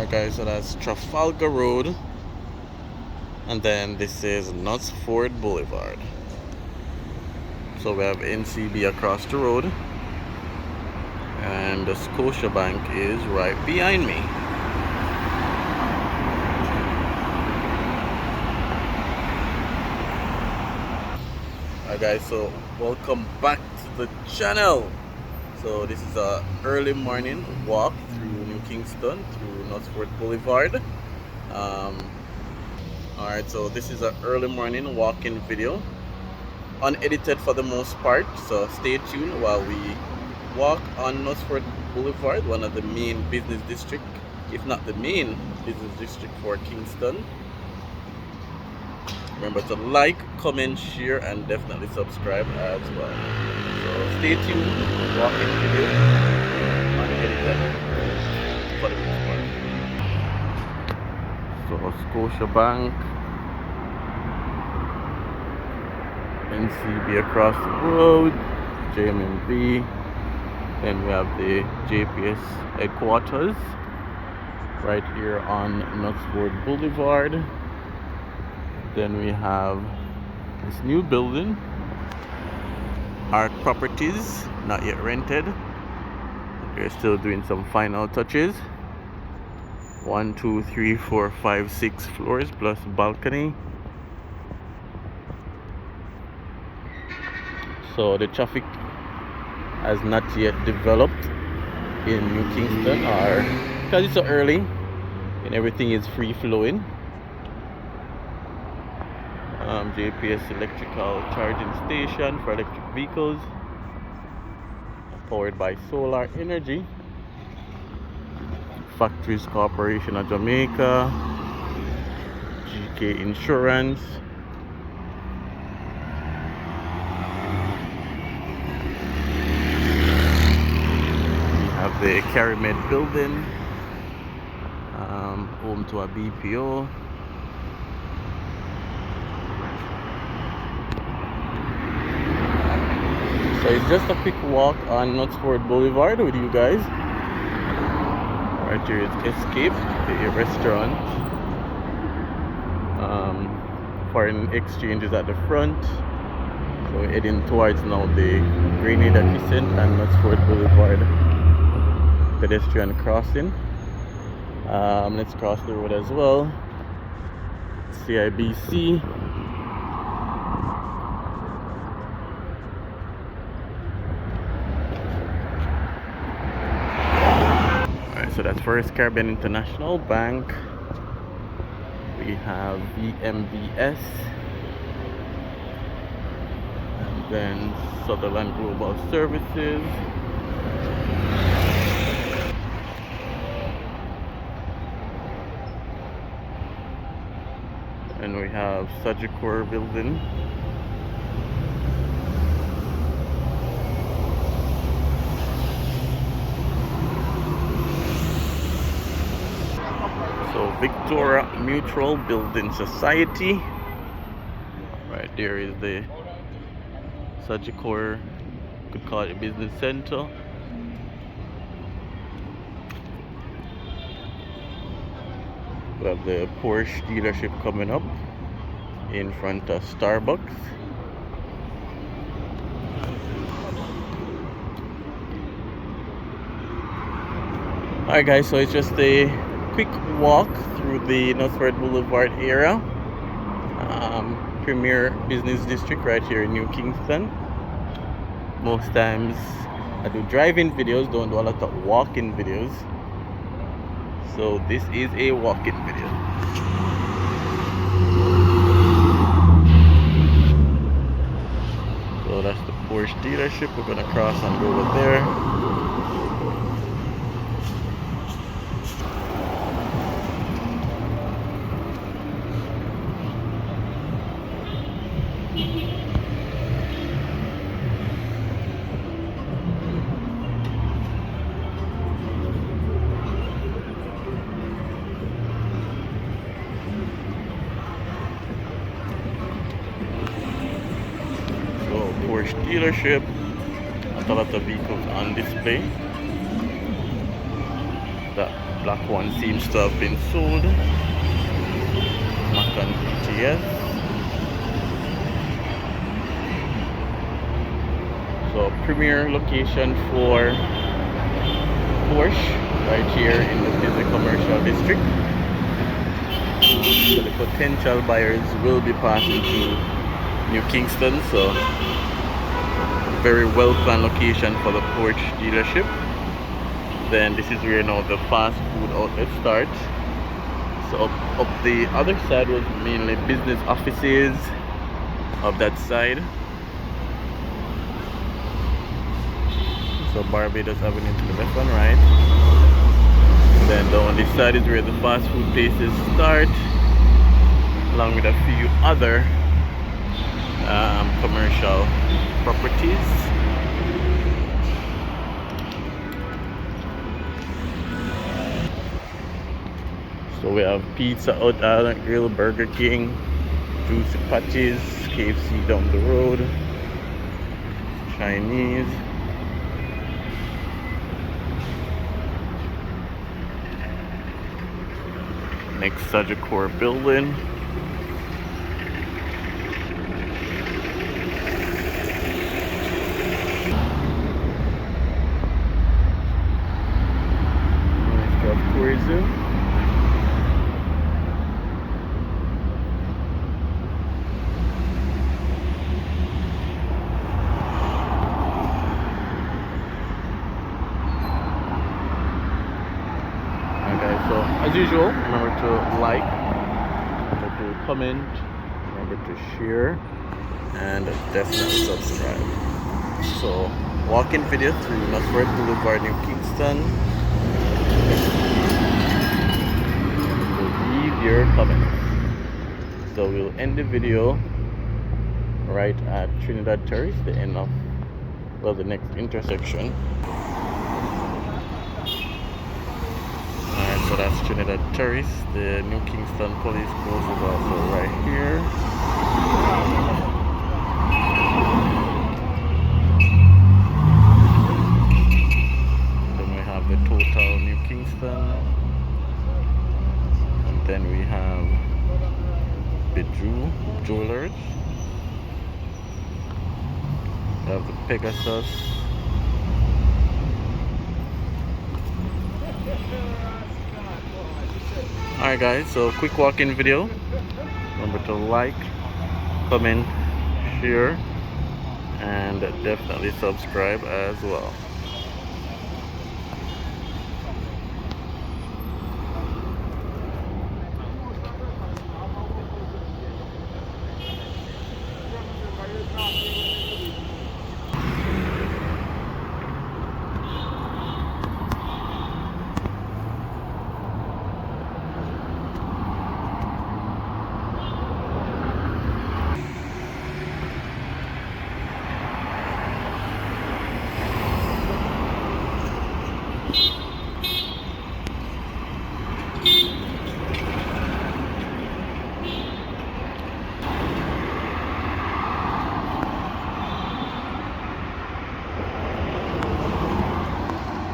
Alright guys, so that's Trafalgar Road, and then this is Knutsford Boulevard. So we have NCB across the road, and the Scotiabank is right behind me. Alright guys, so welcome back to the channel. So this is a early morning walk through New Kingston, through Knutsford Boulevard. Alright, so this is an early morning walking video, unedited for the most part, so stay tuned while we walk on Knutsford Boulevard, one of the main business district, if not the main business district for Kingston. Remember to like, comment, share, and definitely subscribe as well. So stay tuned, walking video, unedited for the most part. So Scotiabank, NCB across the road, JMMB, then we have the JPS headquarters right here on Knutsford Boulevard. Then we have this new building, Arc Properties, not yet rented. They're still doing some final touches. 1, 2, 3, 4, 5, 6 floors plus balcony. So the traffic has not yet developed in New Kingston, or because it's so early and everything is free flowing. JPS electrical charging station for electric vehicles, powered by solar energy. Factories Corporation of Jamaica, GK Insurance. We have the CariMed building, home to a BPO. So it's just a quick walk on Knutsford Boulevard with you guys. Right here is Escape, the restaurant. Foreign exchange is at the front. So we're heading towards now the Grenada Crescent and Knutsford Boulevard pedestrian crossing. Let's cross the road as well. CIBC. So that's First Caribbean International Bank. We have VMBS, and then Sutherland Global Services. And we have Sagicor building. So Victoria Mutual Building Society. Right there is the Sagicor, could call it a business center. We have the Porsche dealership coming up in front of Starbucks. Alright guys, so it's just a quick walk through the Knutsford Boulevard area, premier business district right here in New Kingston. Most times I do driving videos, don't do a lot of walking videos, so this is a walking video. So that's the Porsche dealership. We're gonna cross and go over there. Porsche dealership, a lot of vehicles on display. That black one seems to have been sold. Macan PTS. So premier location for Porsche right here in the busy commercial district. So the potential buyers will be passing through New Kingston, so very well planned location for the Porsche dealership. Then this is where now the fast food outlet starts. So up the other side was mainly business offices of that side. So Barbados Avenue to the left and right. Then down this side is where the fast food places start, along with a few other commercial properties. So we have Pizza Hut, Island Grill, Burger King, Juicy Patties, KFC down the road, Chinese. Next Sagicor building. Tourism. Okay, so as usual, remember to like, remember to comment, remember to share, and definitely subscribe. So walking video through Northward Boulevard, New Kingston. Leave your comments. So we'll end the video right at Trinidad Terrace, the end of, well, the next intersection. Alright, so that's Trinidad Terrace. The New Kingston Police Post is also right here. Then we have the Total New Kingston. Then we have Bijou Jewelers. We have the Pegasus. Alright guys, so quick walk-in video. Remember to like, comment, share, and definitely subscribe as well.